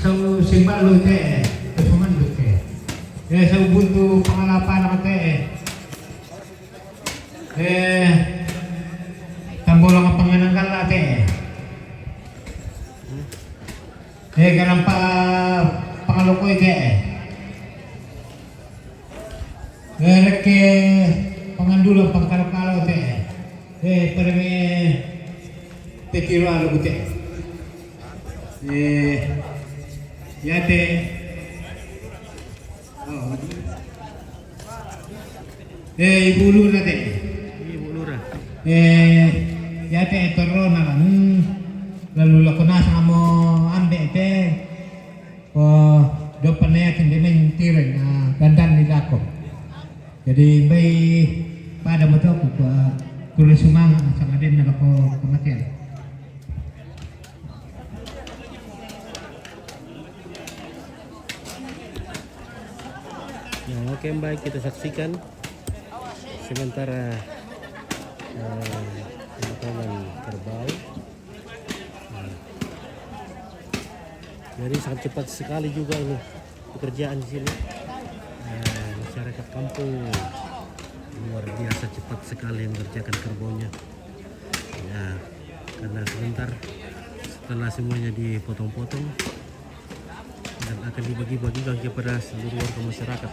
sa simbalo te sumandu te sa ubuntu pangalapan te tambolong ang pangananggal natin ganang pangalukoy te laki pangandulang pangkalakalaw te para may tetiro alo te yate ibulu na te yate toro na kan lalu ko na sa mo ambe te o do panaya hindi men tiren na dandan nila ko jadi may pada mo to ko tuloy sumanga sa kadem na ko kamatian. Nah, oke, baik, kita saksikan sementara pemotongan kerbau. Nah, jadi sangat cepat sekali juga ini pekerjaan di sini. Masyarakat kampung luar biasa cepat sekali mengerjakan kerbaunya. Ya, karena sebentar setelah semuanya dipotong-potong dan akan dibagi-bagikan kepada seluruh warga masyarakat.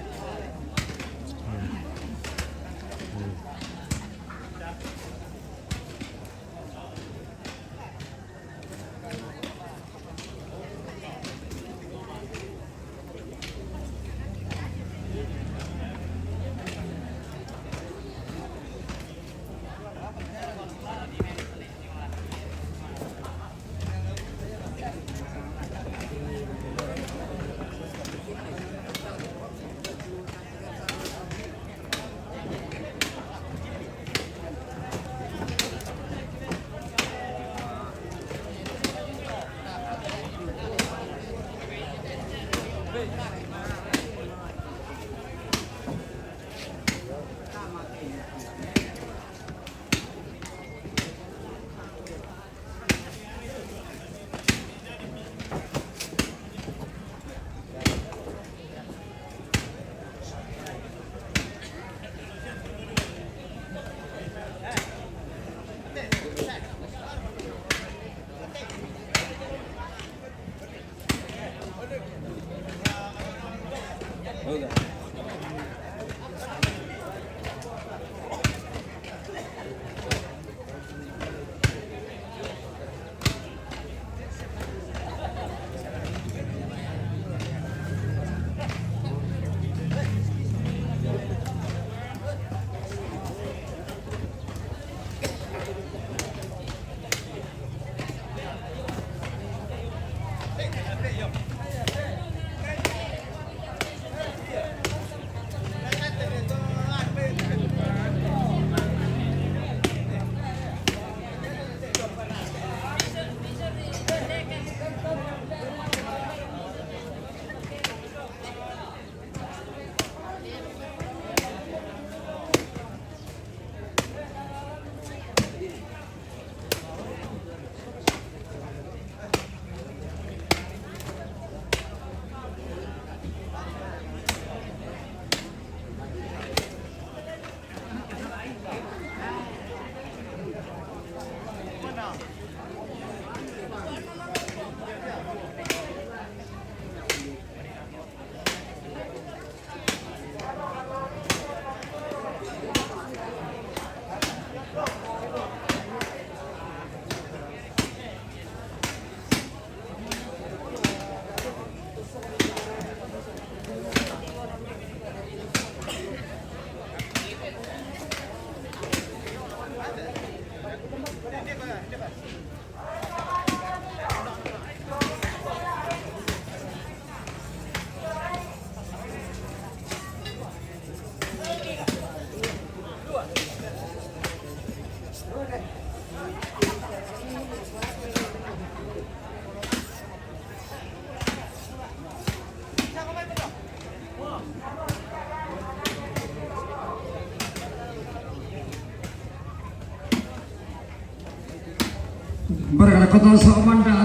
Berkata sa kamanda,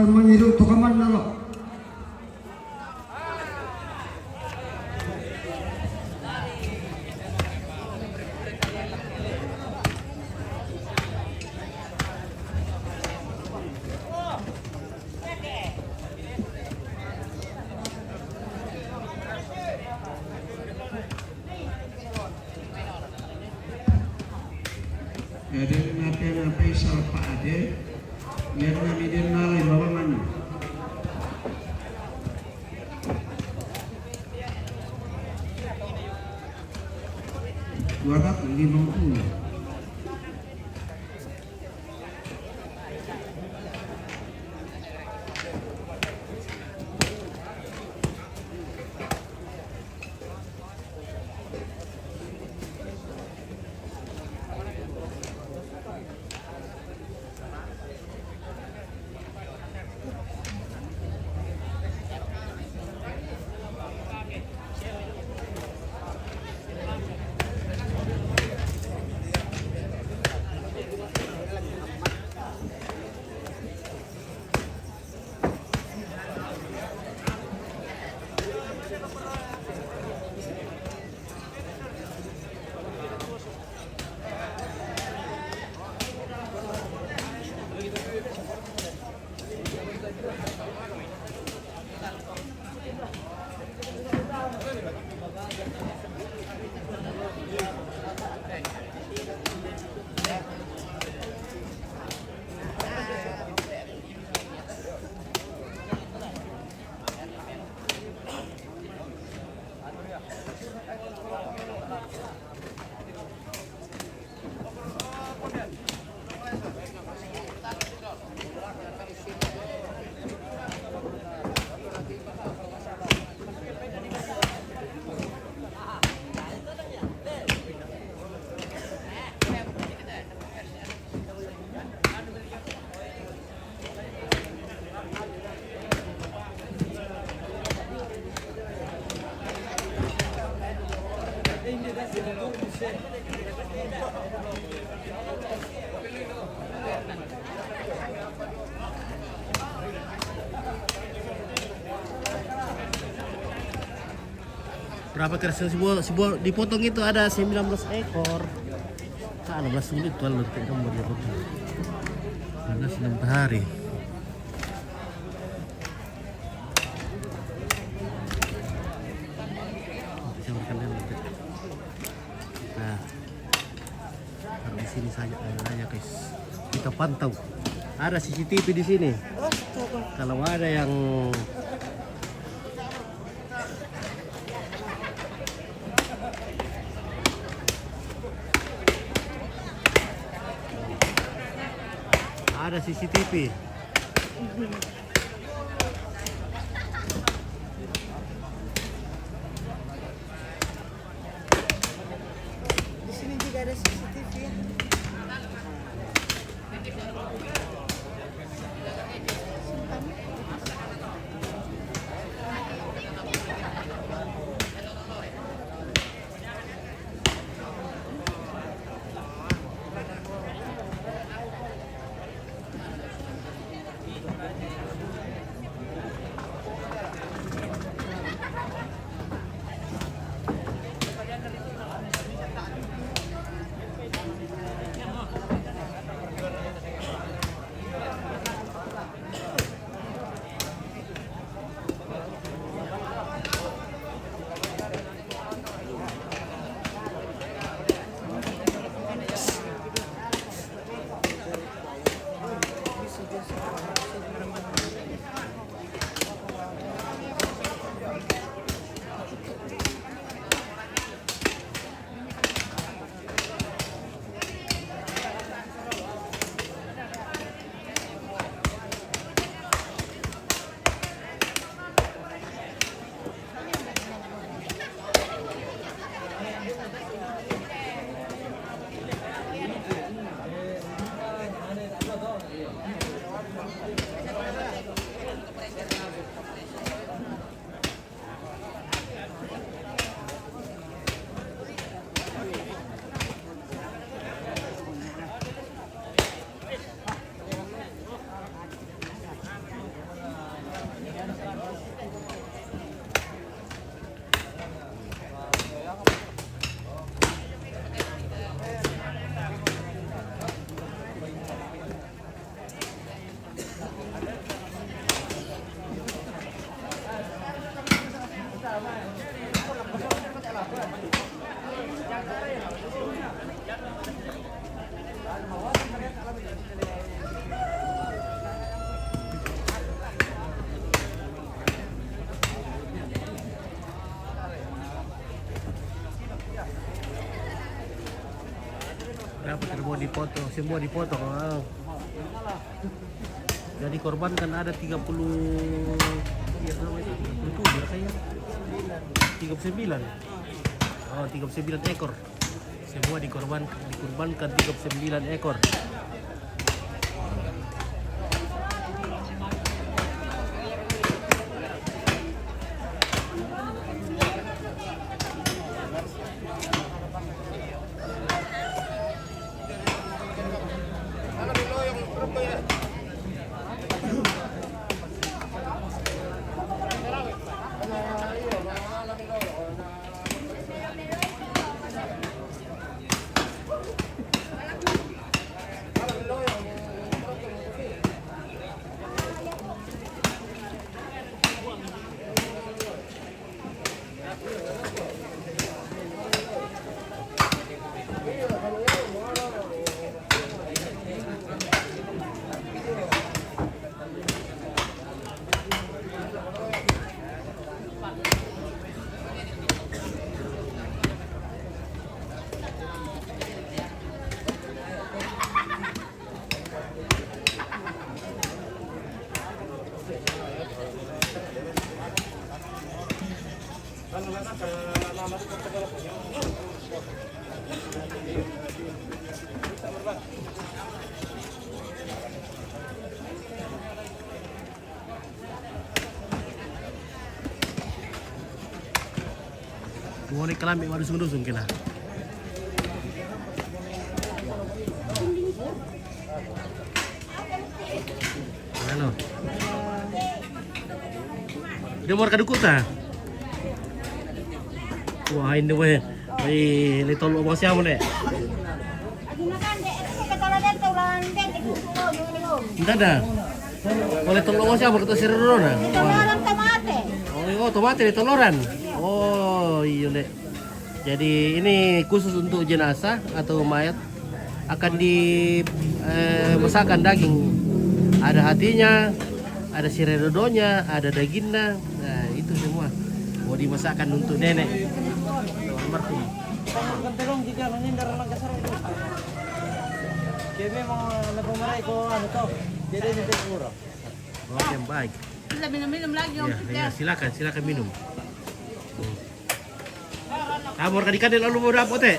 mengiru to kamanda Biar nabi dia nalai bawa mana. Dua ratus 50. Berapa kira sebuah dipotong itu ada 19 ekor. Kan 16 unit tuh nanti kamu dipotong. Karena 6 hari. Bisa berkalian nanti. Nah, taruh di sini saja aja guys. Kita pantau. Ada CCTV di sini. Kalau ada yang ada CCTV. Di sini juga ada CCTV. dipotong, semua dipotong. Jadi korban kan ada 30 ya berapa itu? 37 kayaknya. 39. Oh, 39 ekor. Semua dikorbankan 39 ekor. Ngorek kelambi waduh sung-sung kena. Halo. Dia mau kadukut ta? Wah ini weh. Wih, ini tolong mau siapa nih? Tidak ada. Boleh tolong mau siapa kita sirron na? Toloran tomate. Oh, tomate ditoloran. Oh, iya Lek. Jadi ini khusus untuk jenazah atau mayat akan dimasakkan daging. Ada hatinya, ada siredodonya, ada dagingnya. Nah, itu semua mau dimasakkan untuk nenek. Almarhum. Kantelong jika menghindar lang kasar itu. Kami mau nagpumaray ko ano to. Jadi itu murah. Oke, baik. Bisa minum-minum lagi om. Ya, silakan minum. Kamu orang ikan lalu mau dapat teh?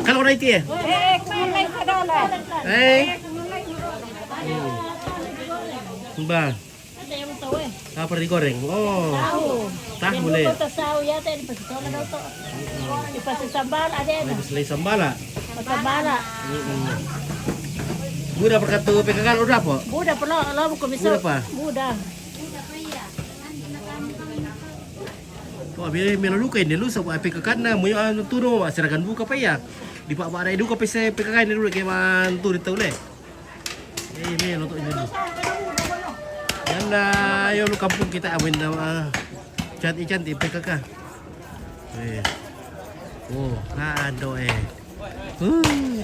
Kalau orang itu ya? Kumain ka daw na. Mbak, apa digoreng? Oh, tahu boleh. Tahu ya tadi pas ito na daw to. Ipasisambal ada na. Habis selesai sambala. Pasambala. Mudah perkatu PKK udah apa? Muda pa lo ko miso. Muda pa? Muda. Oh, biar melukai ini lu sama PKK na mo yung tuno seragan buka pa ya. Di pa ba edu ka pa sa PKK ni dulu kay man tu dito le. Me lo to ini dulu. Yan na yung kampung kita awin na cantik-cantik PKK. Oh, kado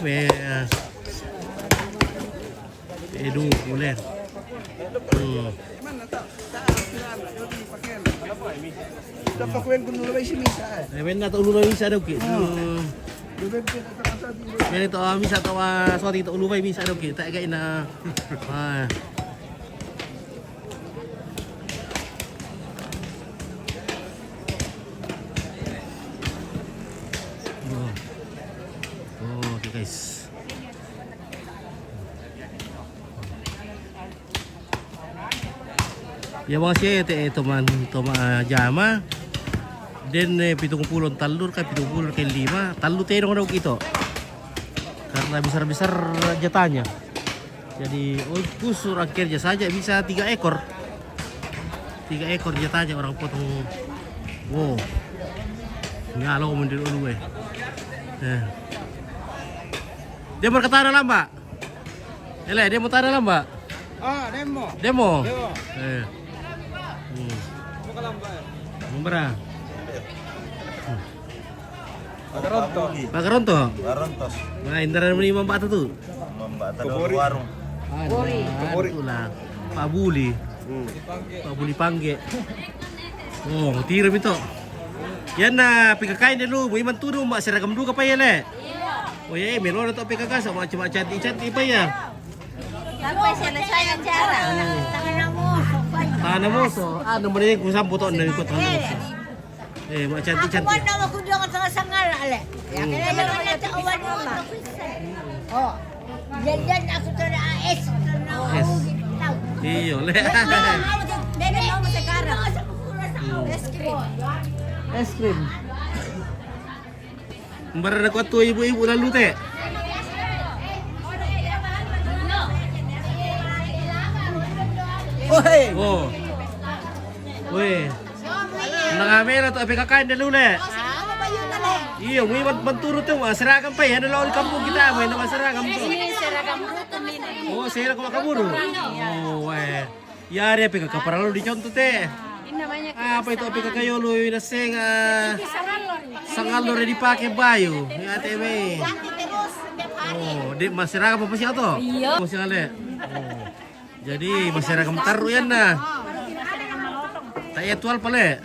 me edu boleh. Dapat kuen kuno lagi si misa. Ben na to ulo misa daw ki. Ben to misa to sorry to ulo misa daw ki. Tak gain na. Oh, okay guys. Ya mga siya ito man jama. Den 70 talur kay 70 kay 5. Talur tayo daw ito. Karena besar-besar jatanya. Jadi kusur akhirnya saja bisa 3 ekor. 3 ekor jatanya orang potong. Wow. Nyalo mundur dulu Dia berkata lah mbak. Dia mau tanya lah mbak. Ah, demo. Demo. Berapa? Pagaronto. Barontos, Nah, indaran ni Mbak tu. membata daun warung. Itulah. Pak Buli. Pak Buli Pangge. Oh, tiram itu. Yan na pigakain dulu, mo iman tudo, seragam duka pa yan Oh iya, meron na to PKK sa mga cuma cantik-cantik pa ya. Sampai selesai acara. Tangan mo. Tanah mo, so ano mo rin kung saan buto na rin ko tanah mo. Mga Ako cantik-cantik. naman ako doon sa sangal, ale. Kaya naman natin awan mo ma. Oh. Yan ako to na AS. Yes. Iyo, le. Dede mo sa kara. Es cream. Es cream. Mbara na ko to ibu-ibu lalu te. Hoy! Oh. Weh. Nangamera to PKK na lule. Ano ba yun ale? Iyo, may magturo to, seragam pa yan. Ano lang kampung kita, may naman seragam to. Seragam ruto nila. Oh, sira ko makaburo. Oh, yari PKK para lo di contoh te. Apa itu PKK yo lo inaseng sangal lo dipakai bayu. Ya teme. Oh, di masyarakat apa sih to? Iya. Masih ale. Oh. Jadi masyarakat taruh yan na. Tayo tual pala.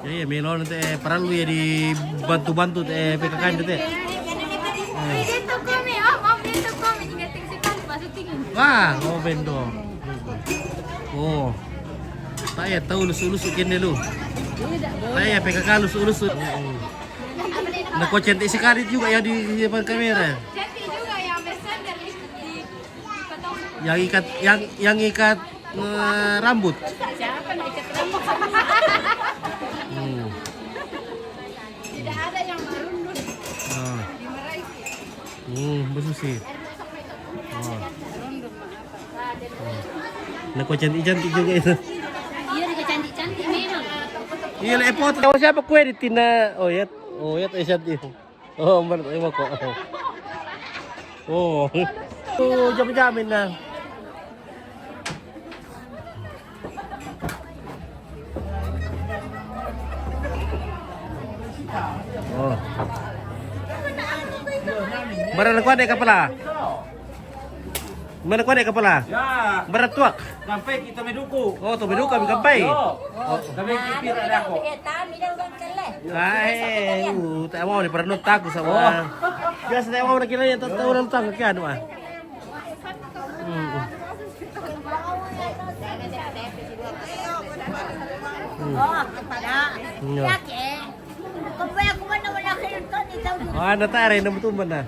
Iya, melon nanti para lu ya dibantu-bantu PKK nanti. Dito kami, dito kami. Ingating si Kali, pasutingin. Wah, oh bendo. Oh. Tayo tahu ulus-ulus ikin dulu. Tayo PKK ulus-ulus. Nakocentik sekali juga ya di depan kamera. Jadi juga yang besar dari di potong. Yang ikat rambut. Siapa yang ikat rambut? Tidak ada yang merundut. Betul sih. Nako cantik-cantik juga itu. Iya, dia cantik-cantik memang. Iya, lepot. Tahu siapa kue di Tina? Oh ya cantik. Oh, benar kok. Oh. Oh, jam-jamin na. Oh. Barang ko ada kapala. Mana ko ada kapala? Ya, Berat tuak. sampai kita meduku. Oh, tu bedu kami kampai. Kami kipir ada aku. Ay, tak mau ni pernah taku sama. Biasa tak mau nak kira yang tahu orang tang kan mah. Oh, kepada. Yake. Kaya ako man naman nakilito dito. Ah, natare na mutumban na.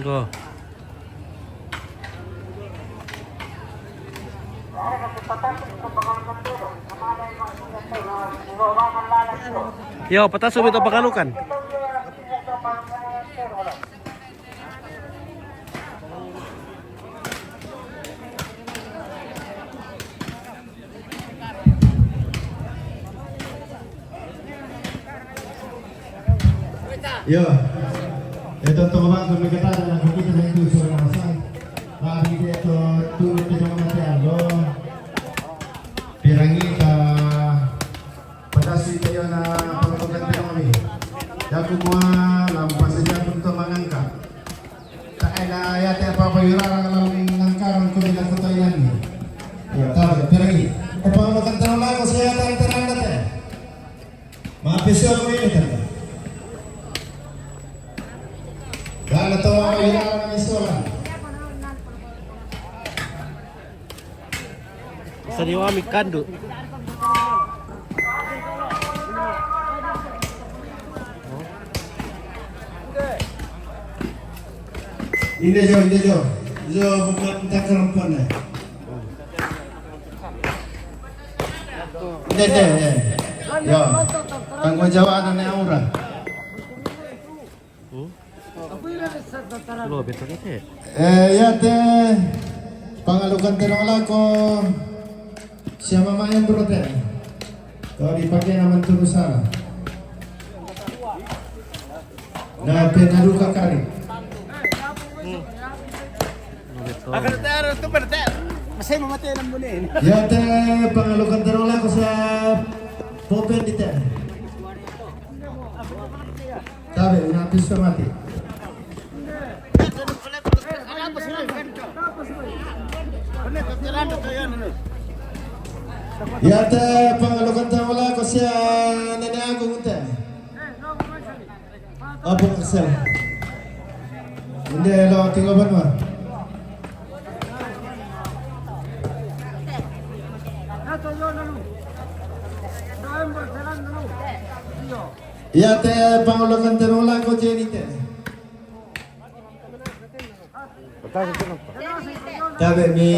Go. Yo, patas ito pagalukan. Yo, ito teman-teman berkata dengan kita dengan itu suara masang. Hari itu turut di dalam lo. Pirangi ka padasi kayo na pagpaganda kami. Daku mo lampas saja untuk mengangkat. Tak ada ayat apa payurang lalu ngangkaran ko nila ko tayo yan. Yo, tahu pirangi. Upang makantan lang ko saya tangan dati. Maafisyo ko ini kan. Kalau tahu payurang ng isola. Sariwa mi kandu. Ini jo bukan tak kerempon ya. Ini. Yo, tanggung jawab anak orang. Lo betul ke? Ya teh pangalukan terang lako. Siapa main berotek? Kalau dipakai nama turun salah. Nah, penaruh kari. Akan taruh tu bertek. Masih mematay ng bunin. Ya teh pangalukan terang lako sa popen di teh. Tabe, napis ka mati. Ya te pangalukan tayo wala ko siya naniagong te. Apo kasel. Hindi lo tingoban mo. Ya te pangalukan tayo wala ko Jenny te. Tabe mi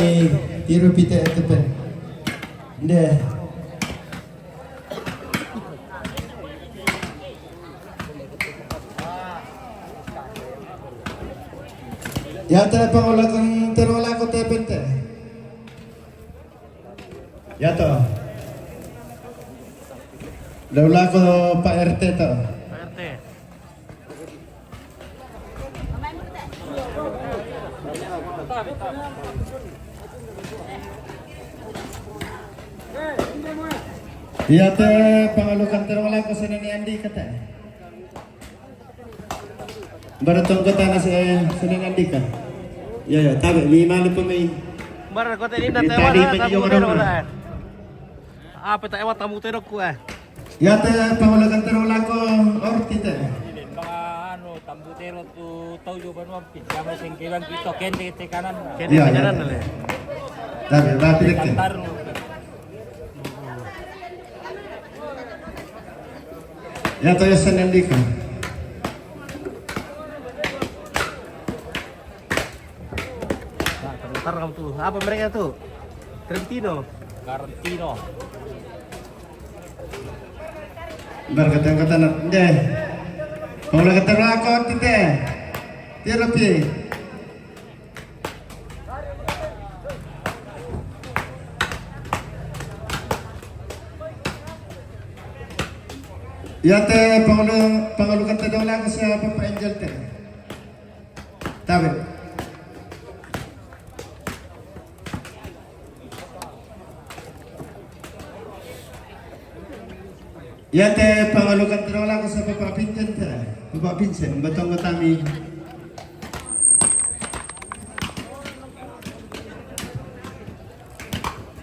tiro pite tepen. Hindi. Ya te pangalukan tayo wala ko tepen te. Ya to. Wala ko Pak RT to. RT. Iya teh pangalukan terwala ko sa ni Andi kata. Baratong kata na sa ni Andi ka. Ya tabe mi malu pa may. Bar ko tadi na Tadi tayo pa na yung tamu orang. na. Apa tayo tamu tayo ko eh. Ya teh pangalukan terwala ko orti teh. Mga ano, tambutero tu tau jo ban mampit. Kami singkilan kita kende te kanan. Kene Iya, jalan iya. le. Tabe rapi dek. Taru. Ya teh sa ni Andi ka. Ntar kamu tuh. Apa mereka tuh? Trentino. Garantino. Bar kata na hindi. Pangalukan terwala ko orti teh. Tiro pi. Ya teh pangalukan teh wala ko sa Papa Angel teh. Tabe. Ya teh pangalukan teh wala ko sa Papa Vincent teh. Papa Vincent batong kami.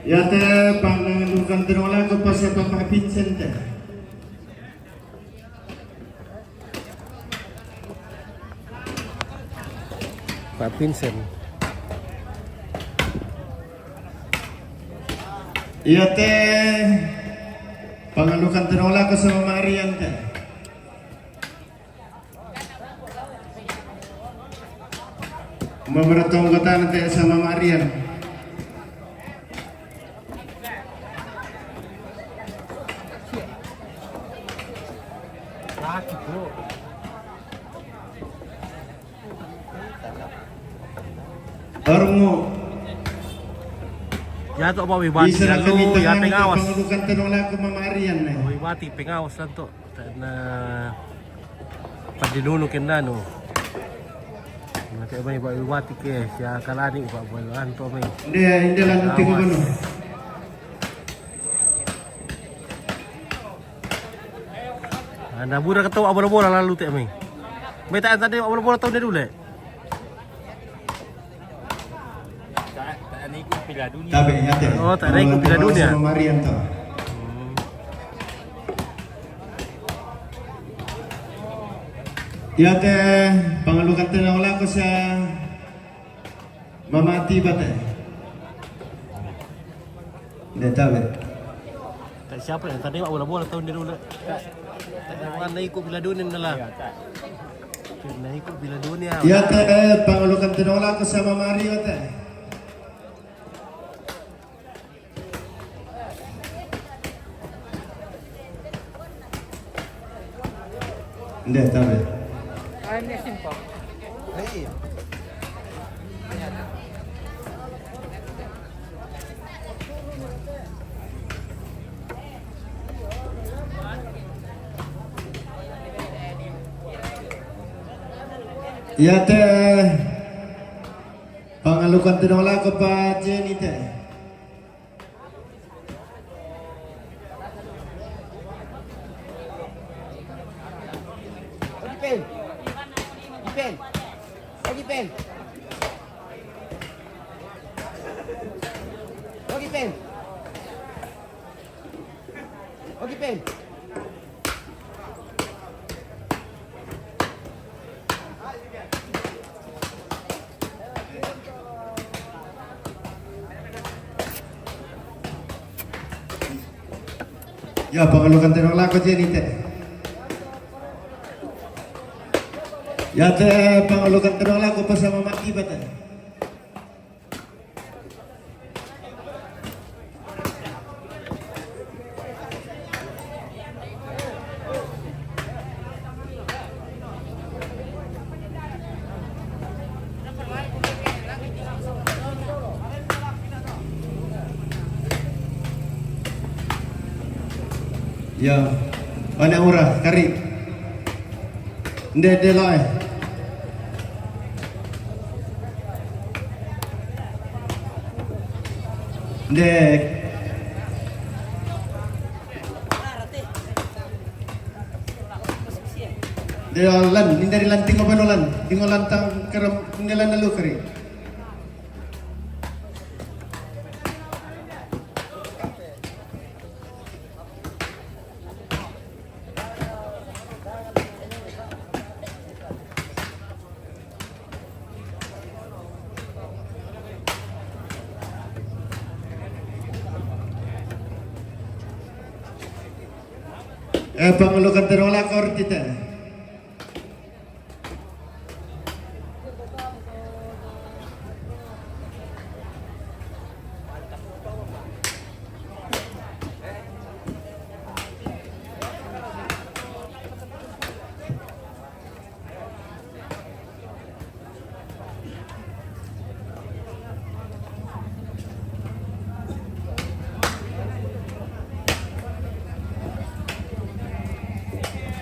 Ya teh pangalukan teh wala ko pa sa Papa Vincent teh. Pak Vincent. Iya teh pangalukan tenola ko sa Mama Arian teh. Mameratong kota teh sa Mama Arian. Ormo Ya tuh apa wibati bisa na kami lalu ya tangan pengawas. pangalukan tenola ko Mama Arian eh. Wibati pengawas lang to. Na padinunukin na no. Nanti may wibati ke siya kalani pa bulan to may. Hindi lang tingko ko no. Nabura ka to abura-bura lalu te may. May taan tadi abura-bura to dulu le. Ini ku pila dunia. Tabe ya teh. Oh, tak ada ikut Piala Dunia. Sa Mama Arian to. Ya teh pangalukan tenola ko sa Mama Ati ba teh. Hindi tabe. Tak siapa yang tadi abura-bura tahun dulu le. Tak ikut bila dunia na lang. Na ikut bila dunia. Ya teh pangalukan tenola ko sa Mama Rio teh. Hindi tabe. Ya teh pangalukan tenola ko pa Jenny teh. Pen. Pen. Lagi pen. Ipin. Ya, pengelukan tenong lako jadi teh. Ya teh pengelukan tenong lako pasama maki batan. Ya, mana murah kari. Ndek loe. Ndek. Lan, ini dari lanting apa nolan? Tinggal lantang kerem ngelan dulu kari. Pengelukan terola kor kita.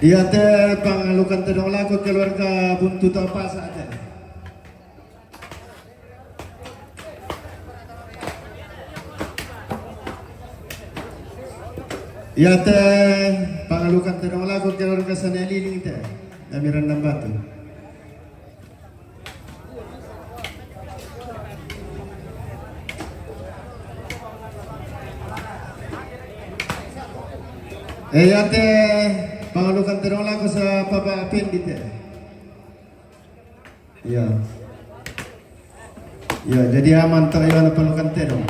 Iya teh pengelukan tenong laku keluarga buntut apa saja. Iya teh pengelukan tenong laku keluarga Saneliling teh Damiran Batu. Iya teh pengelukan tenong laku sa Papa Pendit ya. Iya. Iya, jadi aman tak ada pengelukan tenong.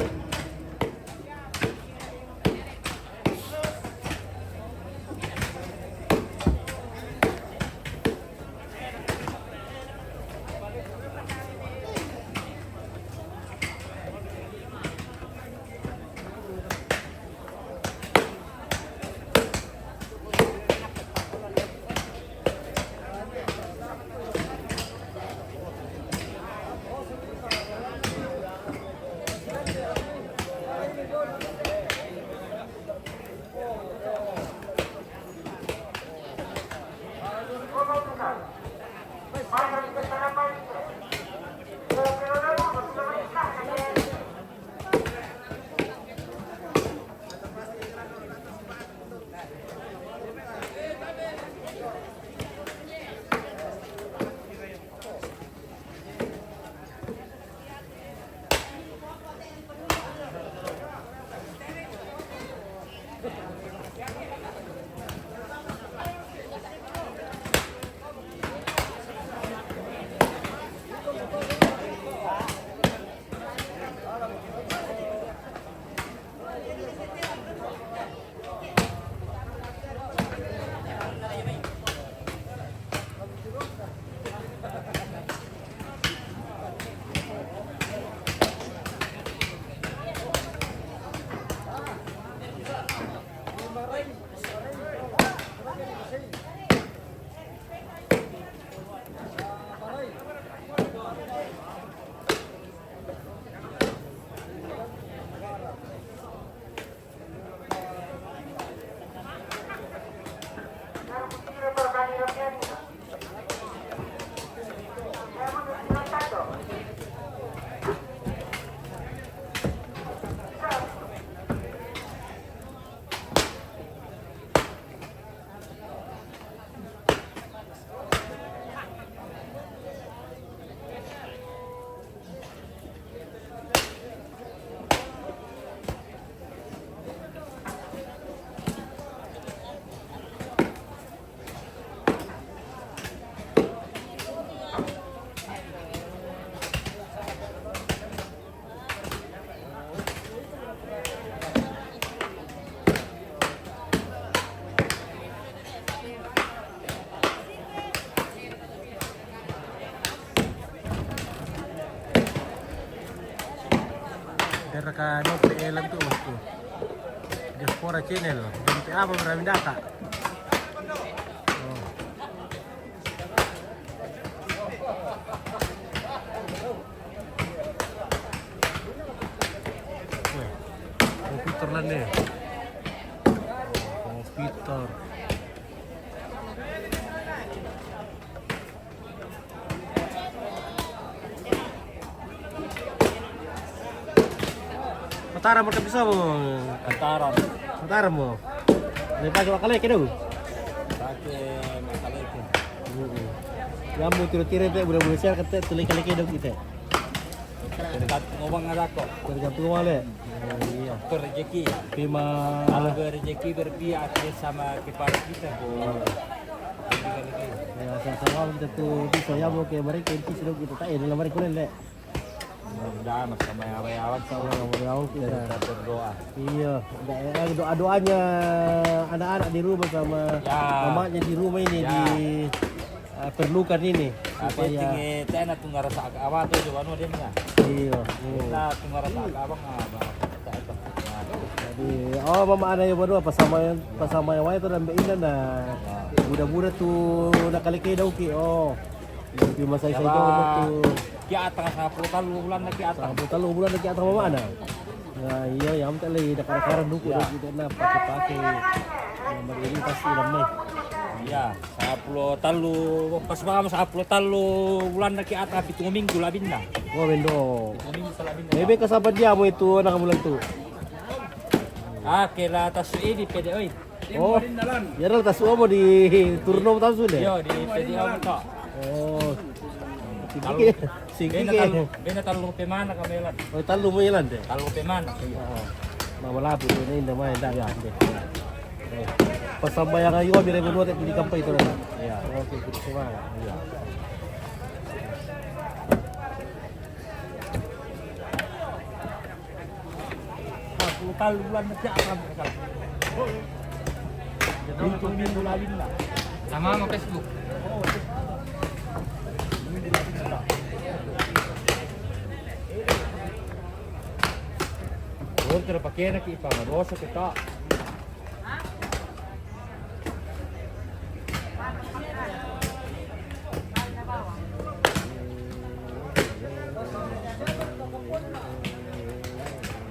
ka no PL tuh tuh. Diaspora channel. Jadi apa maraming data. Oh. Komputer lah nih. Komputer. Mataram mo bisa mo. Kantaran. Mataram mo. May pakai makalay ka daw. Pakai masalah itu. Ya mo tiro-tiro ito, bulan-bulan siya kata tuloy-kali daw kita. Tergantung ngomong ada kok. Tergantung wale. Iya. Itu rezeki. Pima Kalau rezeki berpihak sama kepada kita. ya sama-sama kita tuh bisa ya mau kayak mereka itu sudah kita tak dalam mereka le. Mudah-mudahan sama awal-awal Mau kita kita berdoa. iya doa-doanya anak-anak di rumah sama Ya. mamanya di rumah ini Ya. di perlukan ini Tapi supaya tinggi tena tunggu rasa awal tuh coba nu dia nya. iya Kita tunggu rasa abang tak itu. jadi mama ada yang baru pasama yang itu dan beina na budak-budak tuh nak kali daw ki di masa saya itu tuh Ki atang 10 tahun bulan lagi atang. Aku tahu bulan lagi atau mana ada. Nah iya yang tadi dakar-dakaran dulu gitu na pakai nomor ini pasti ramai. Iya, 10 talu pas paham 10 talu bulan lagi atang 7 minggu labin na. Oh bendo. 7 minggu labin na. Bebe kasabat dia mo itu anak bulan tu. Kira tas ini pede oi. Oh. Ya dah tas mo di turno tahu sudah. Yo di pede oi to. Oh. Kalau Sige. bena talu pemana kamelan. Oh talu mo ilan deh. Talu pemana. Oo. Mamalapo to na inda may dagat deh. Pasambayan ayo biar menurut di kampay itu. Iya. Oke, kita semangat. Iya. Talu bulan lagi atang. Jadi 7 minggu labin na. Sama sama Facebook. Oltre pakai nak ipa marosa kita.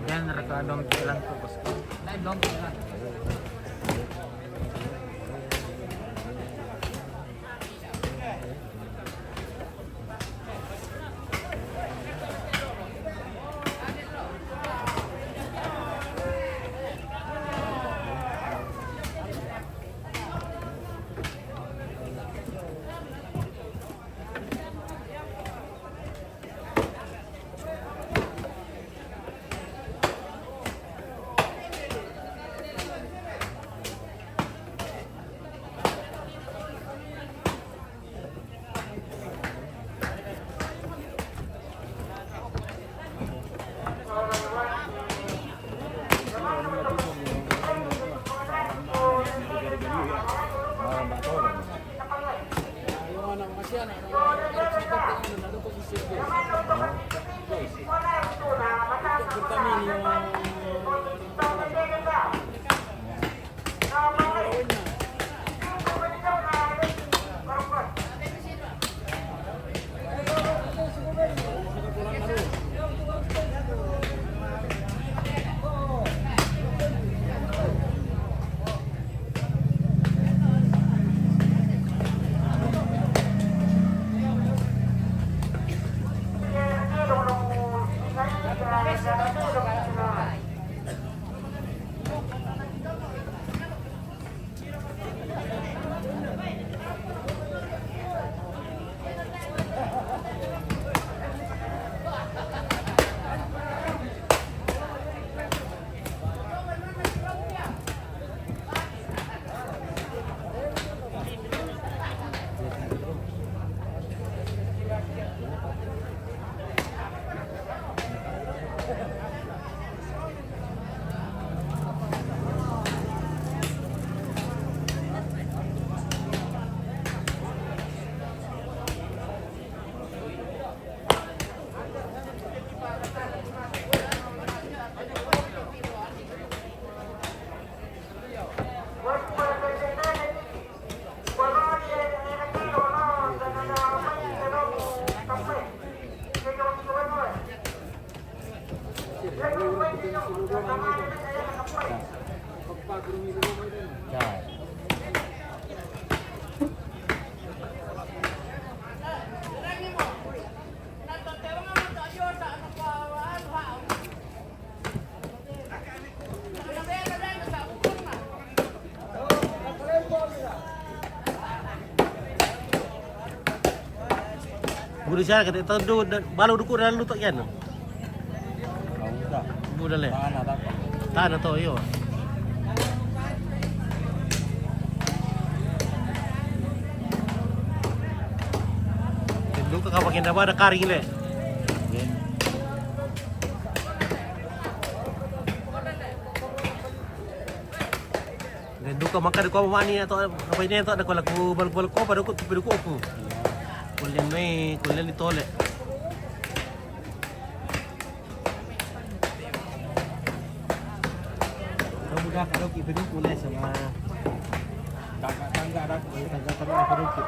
Yan raka dong kilang ko bos. Nay dong kilang. Budi siya kata itu do balu duku dan lu tak yan. Udah. Buda le. Mana tak? Tan to yo. Lu ka kapakin na ba ada karing le. Dan duka makan ko mani atau apa ini atau ada ko lagu bal ko pada ko aku. Kulian itu le. Budak kalau kita dulu kuliah sama Tangga ada. tangga Peruki.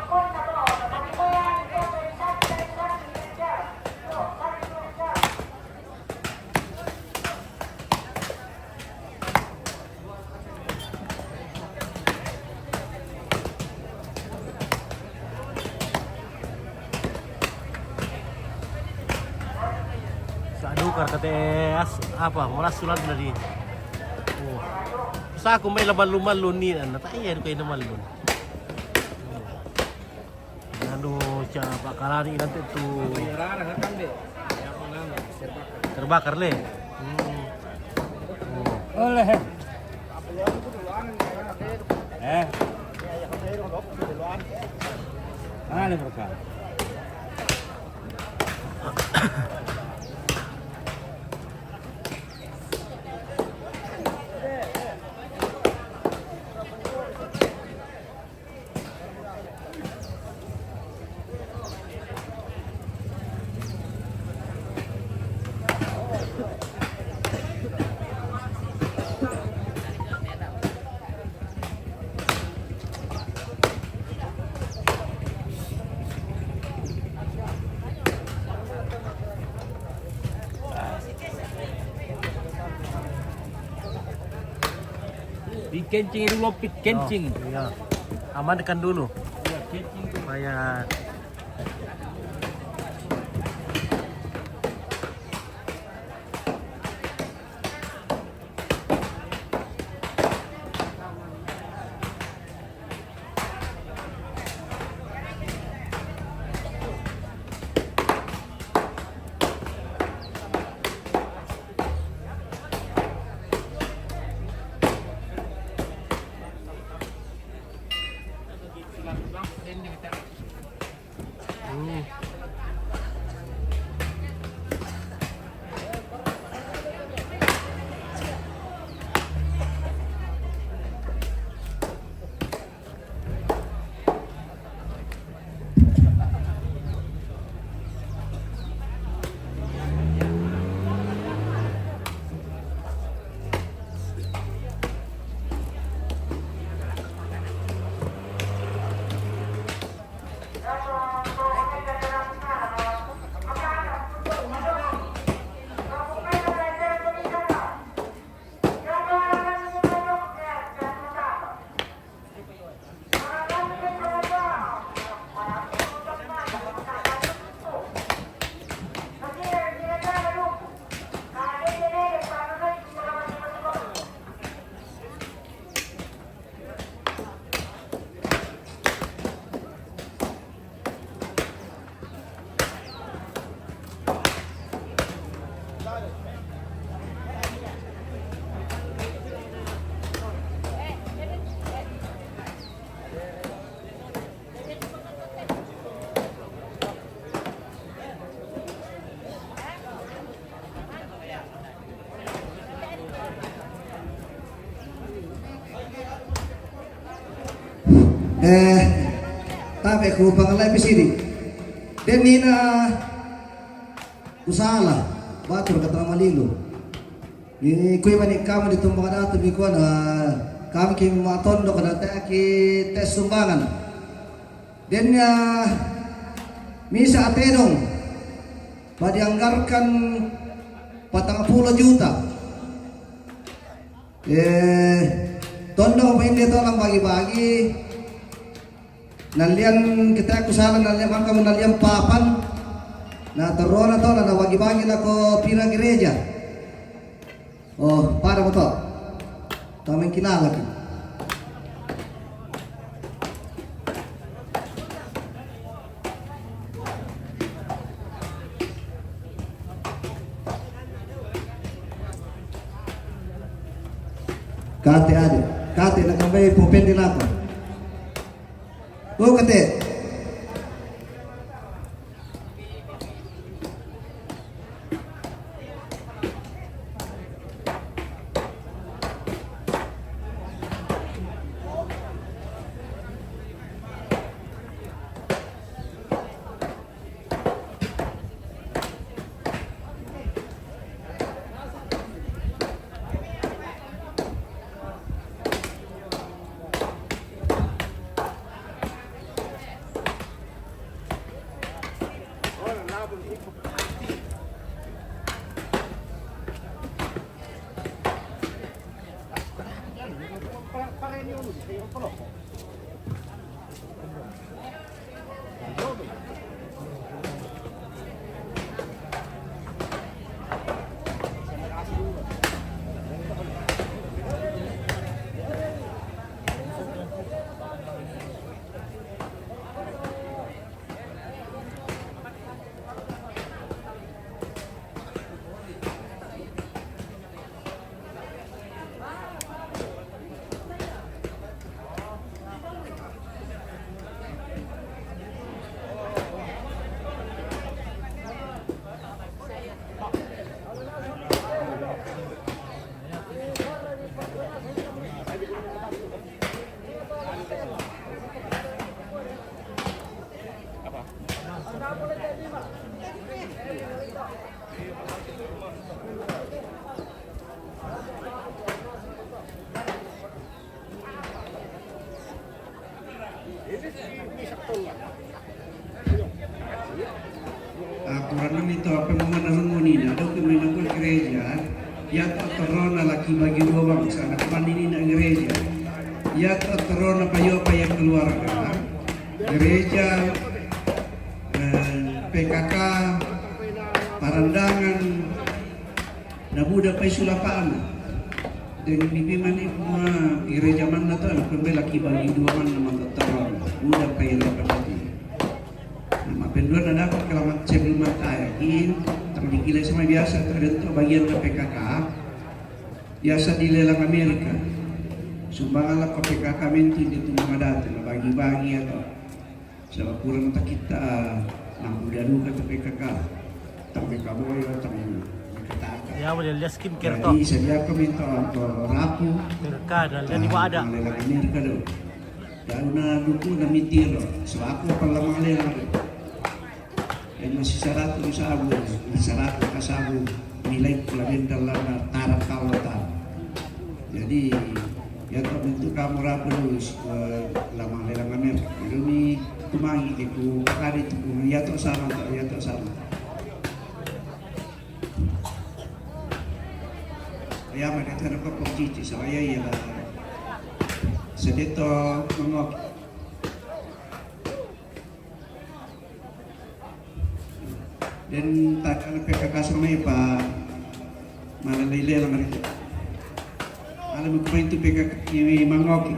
Sadukar kata apa malas sulat dari. Oh. Sa ako may laman-lumalun ni ano tayo kayo naman lun. Ano siya pakarani nanti tu Rara kan deh. Yang mana? terbakar le. Oleh. Ano mereka? Kencing dulu, pit kencing. Oh, iya. Amankan dulu Iya, kencing tuh. supaya Tapi ku pangalay pisiri. Den nina usala batur kata malilo. Ni kuy mani kamu ditumbang ada tu biko na kami kimi matondo kada ta ki tes sumbangan. Den misa atenong dianggarkan 40 juta. Tondo main dia tolong bagi-bagi. Nalian kita kusala nalian maka nalian papan. Na terona to na bagi-bagi na ko pira gereja. Oh, para mo to. Tamang kinala. Kate aja. Kate na kambay pupen din ako. Go kate. Aturan itu apa memanahun ini ada kemenangan gereja ya terona laki bagi dua bangsa anak mandiri nak gereja ya terona payo paya keluarga gereja PKK parandangan nabuda pay sulapaan dan pipiman itu gereja mana tu anak laki bagi dua man naman terona udah pay lapaan penduan ada apa kelamat sebelum matakin tapi gila sama biasa terdentu bagian ke PKK biasa dilelang Amerika sumbanganlah ke PKK menti di tumbuh datang bagi-bagi atau sebab kurang tak kita nampu dalu ke PKK tapi kamu ya tapi kata Ya boleh lihat skincare to. jadi saya minta rapu Mereka dan di bawah ada. lelang Amerika do dan na duku na mitir so aku palamang lelang yang masih syarat sabu, syarat kasabu nilai kelamin dalam taraf kawatan. Jadi ya terbentuk kamu rapulus lama lelang Amerika. Ini kumangi itu kali itu ya tak sama ya tak sama. Ya mereka ada kok cici saya ya sedito mengok. Dan tak ada PKK sama Pak malah lele lah mereka. Alam aku itu PKK ini mangok.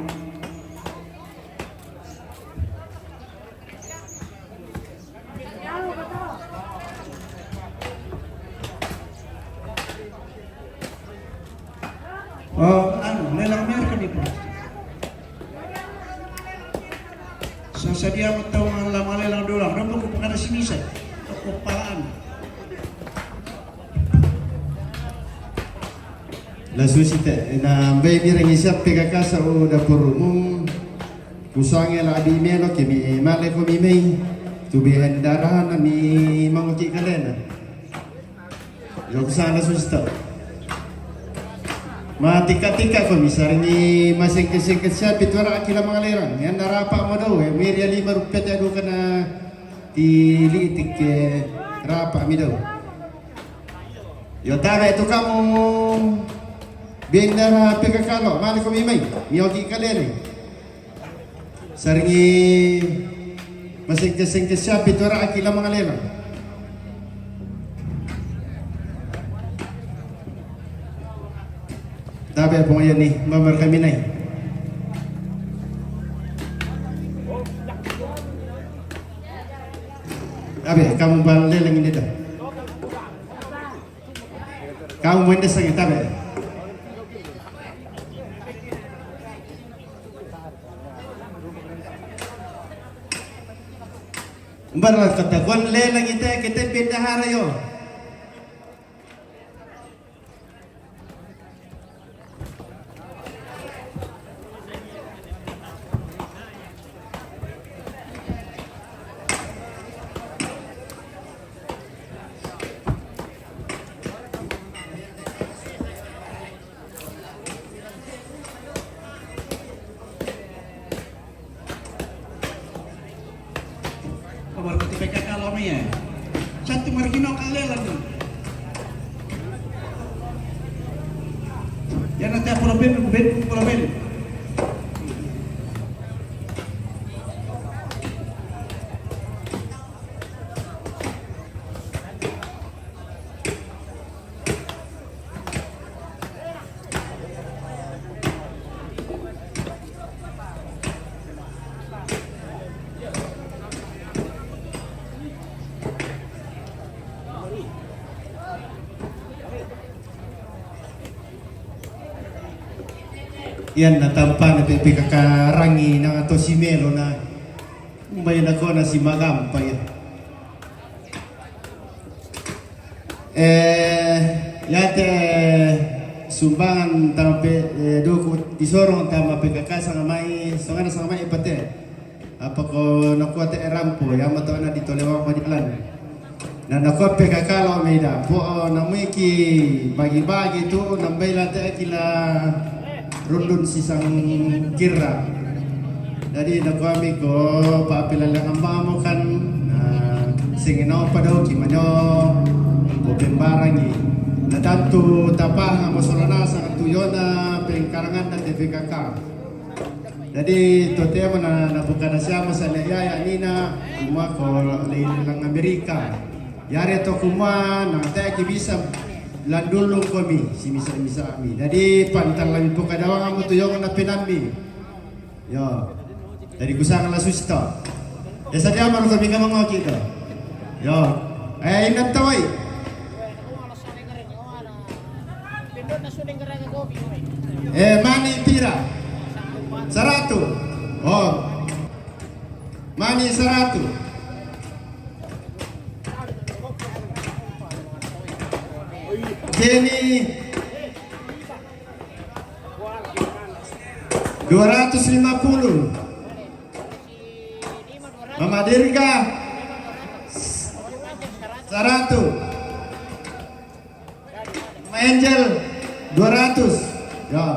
Oh, lelang Amerika nih Pak. Sasadia mau tahu lama lelang dolar, namun aku pengen sini saya. Kepalaan. La società na mbay mirang isap PKK sa dapur umum kusangnya la di meno ke mi male ko mi may tubihan darah na mi manguki kalena yo kusana società matika-tika ko mi saringi masing-masing sa pitwara akila mga lerang yan narapa mo daw mirya 5 rupiah ado ka na dilitik ke rapa mi daw. Yo tara itu kamu benda PKK lo, mana kau mimai, miogi kalian. Saringi masing-masing siapa itu orang akila mengalir. Tapi apa yang ni, mamar kami naik. Abe, kamu balik lagi ni dah. Kamu main desa kita be. Barat kata kon le lagi kita pindah yo. Kabar kuti PKK lami ya. Satu margino kalelan. Ya nanti pulau ben. Yan natampan na pipikakarangi ng ato si Melo na may nako na si Magam pa yan. Yate sumbangan tampe doko isorong tama pikakasa nga may sangana sa may ipate. Apa ko nakuha te rampo yama to na dito lewang padilan. Na nakuha pikakala may da po namiki bagi-bagi to nambay te kila rundun sisang kira. Jadi nakuami ko paapila lang ang mamo kan singinaw pa daw kimanyo bupembarangi na tanto tapang ang masulanasan ang tuyo na pengkarangan ng TPKK. Jadi to tema na nabuka na siya masalayaya nina kuma ko lang Amerika. Yari to kuma na tayo kibisa landulong kami si misa kami. Jadi pantal lang po kadawang mo tuyong na pinami. Yo. Jadi kusang la susta. Ya sadia man kami ka mga kita. Yo. Ay nataway. Mani tira. 100. Oh. Mani 100. Jenny 250. Mama Dirga 100. Mama Angel 200. Ya.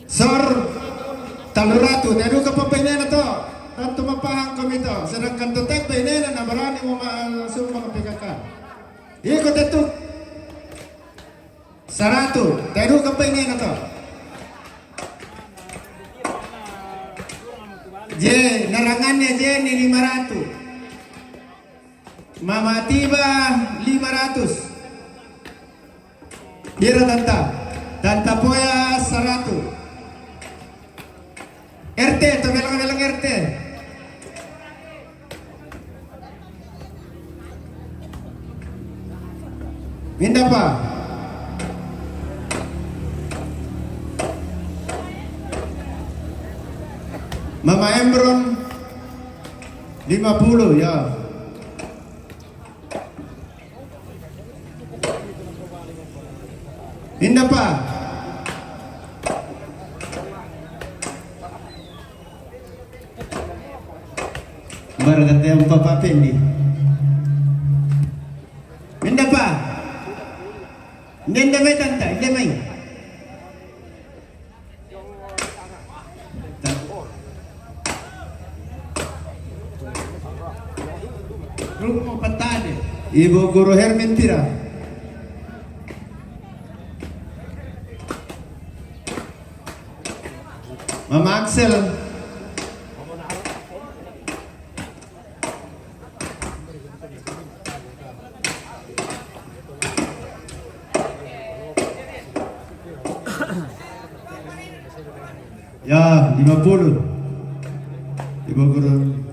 Sor 300. Nado ka pa na to. Tanto mapahang kami to. Sedangkan tetap na nabarani mo maasum mga PKK. Ikut itu 100. Tayo ka pa na to. Narangannya Jenny 500. Mama Tiba 500. Dira Tanta Poya 100. RT, to belang RT. Minda pa. Mama Embron 50 ya. Minda pa. Baragat yang Papa Pendi. Minda pa. Hindi may tanta, hindi may. Grupo Patade. Ibu Guru Hermentira. Mama Axel. Ya, 50. Ibu Guru.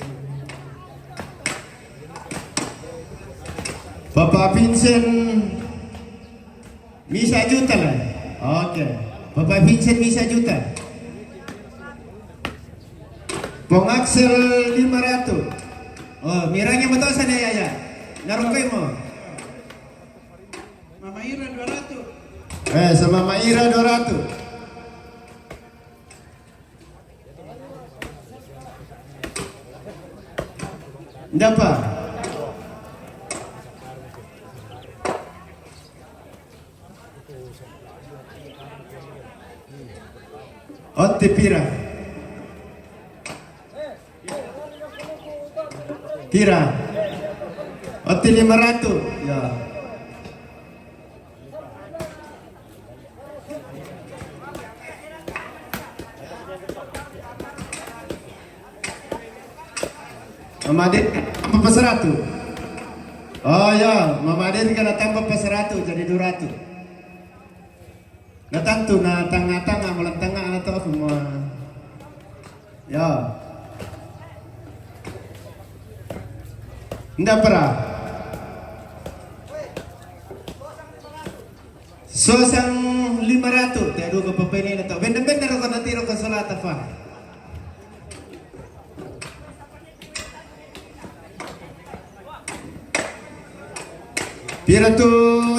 Bapak Vincent Misa juta lah. Oke. Bapak Vincent Misa juta. Pongaksel 500. Oh, mirangnya betul sana ya. Narukai mo. Mama Ira 200. Sama Maira 200. Ndak apa? Otte pira. Pira. Otte 500. Ya. Mama Aden tambah 100. Oh ya, Mama Aden kena tambah 100 jadi 200. Nah tentu na tengah-tengah malam tengah atau semua. Ya. Ndak pernah. Sosang 500 tiada ke pepeni atau bener-bener kau nanti rokok salat apa? Pira tu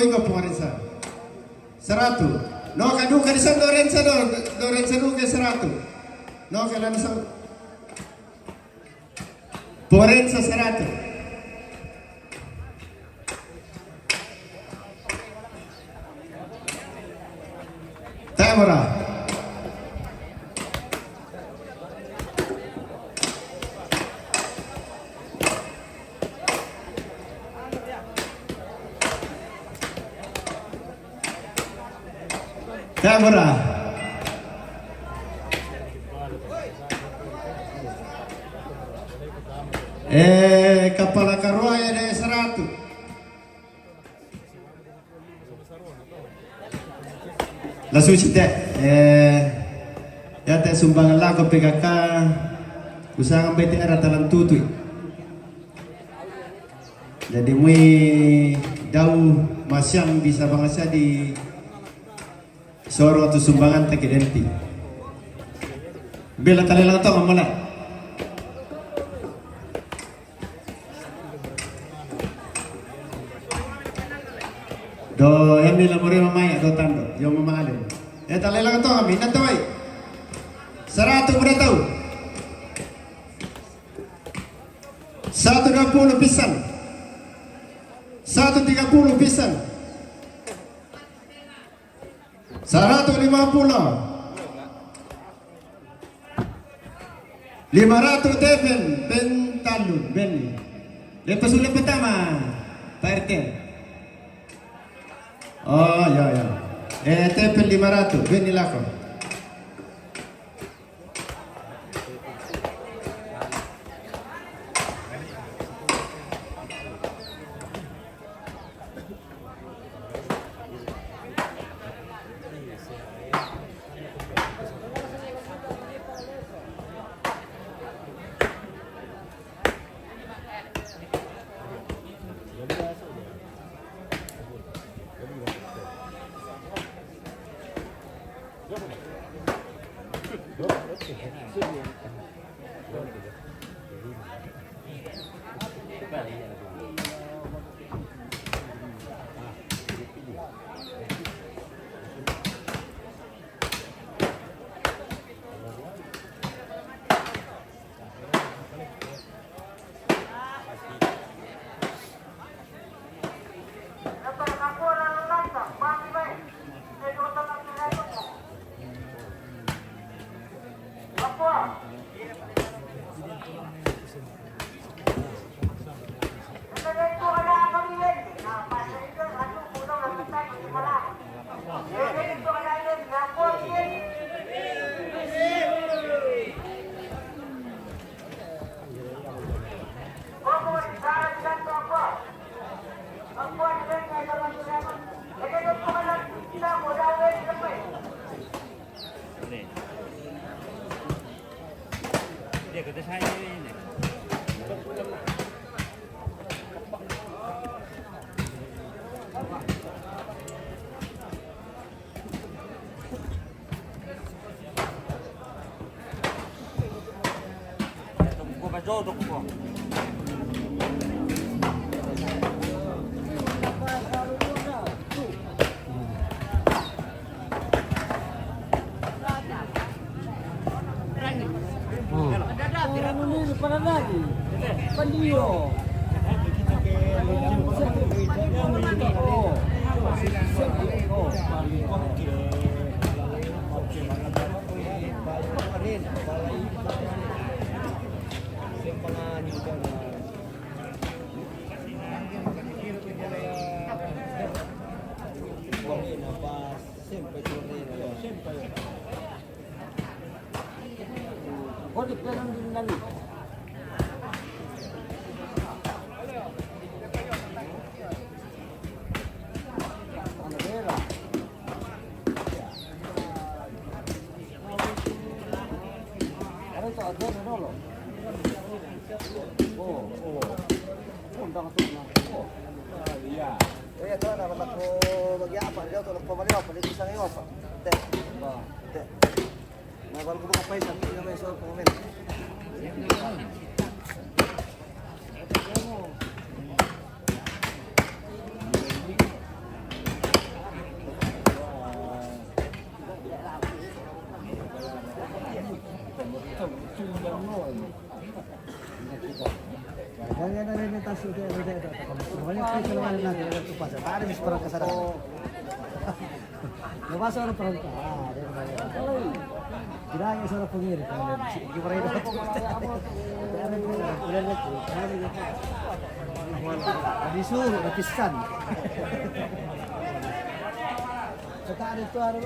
ikaw pengarisa 100. No kadu kadisan Dorensa do ke 100. No kailan sa Porensa 100. Tamara. Tamara. Kepala karuaya ada 100. Langsung cita, ya tak sumbangan lah ke PKK, usaha BTR atalan tutui. Jadi mui dau masyang bisa bangsa di soro atau sumbangan tak identik. Bila tali lang tau mamalak. Do yang nila muri mamaya do tando yung mamaalin. Tali lang to kami nataway. 100 mo tahu. 120 pisan. 130 pisan. 150. 500 tepen pentalun beni. Lepas ulang pertama Pak RT. Oh ya ya. Tepen 500 beni lako. Dia kata saya ini. jodoh ko. Iya, tuh dapat aku bagi apa? Dia tuh aku balik apa? Dia bisa ngapa? Teh. Teh. Nah, kalau aku apa sih? Ini namanya soal pengamen. Jangan ada imitasi dia itu. Pokoknya keluar lagi dari pasar. Ada mis perang kesana. Lepas orang perang. Tidak hanya seorang pengiri. Gimana itu? Disuruh, dipesan. Sekarang itu ada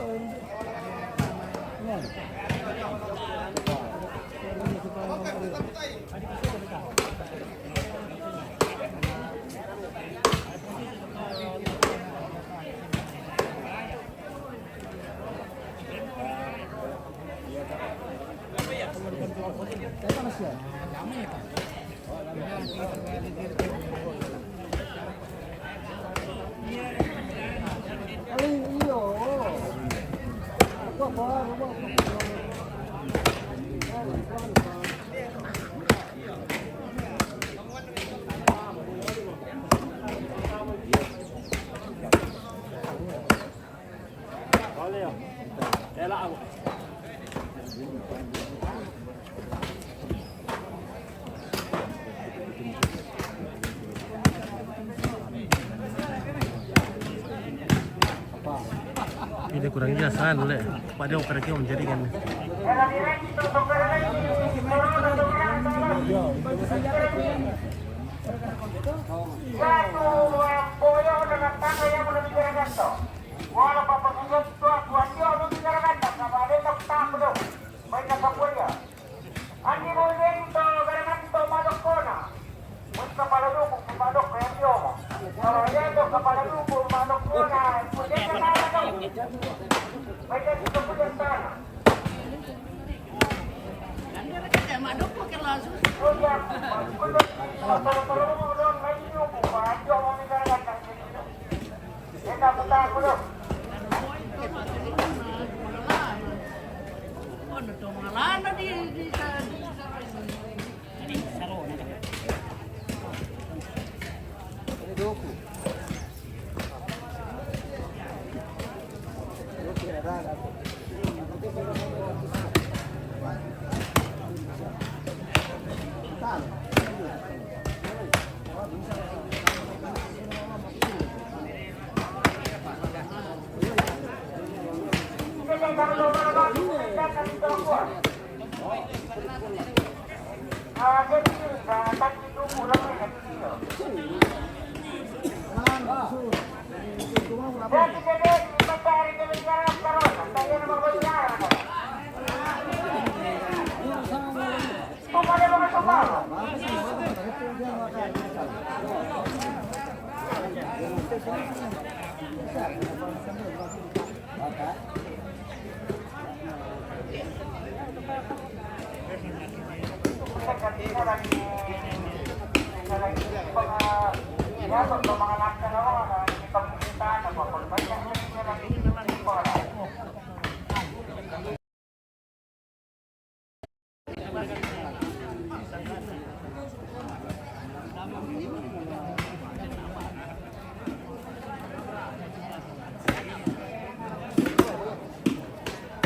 Ini kurang jelas kan, oleh Pak Dewa kerja menjadikan. Ya,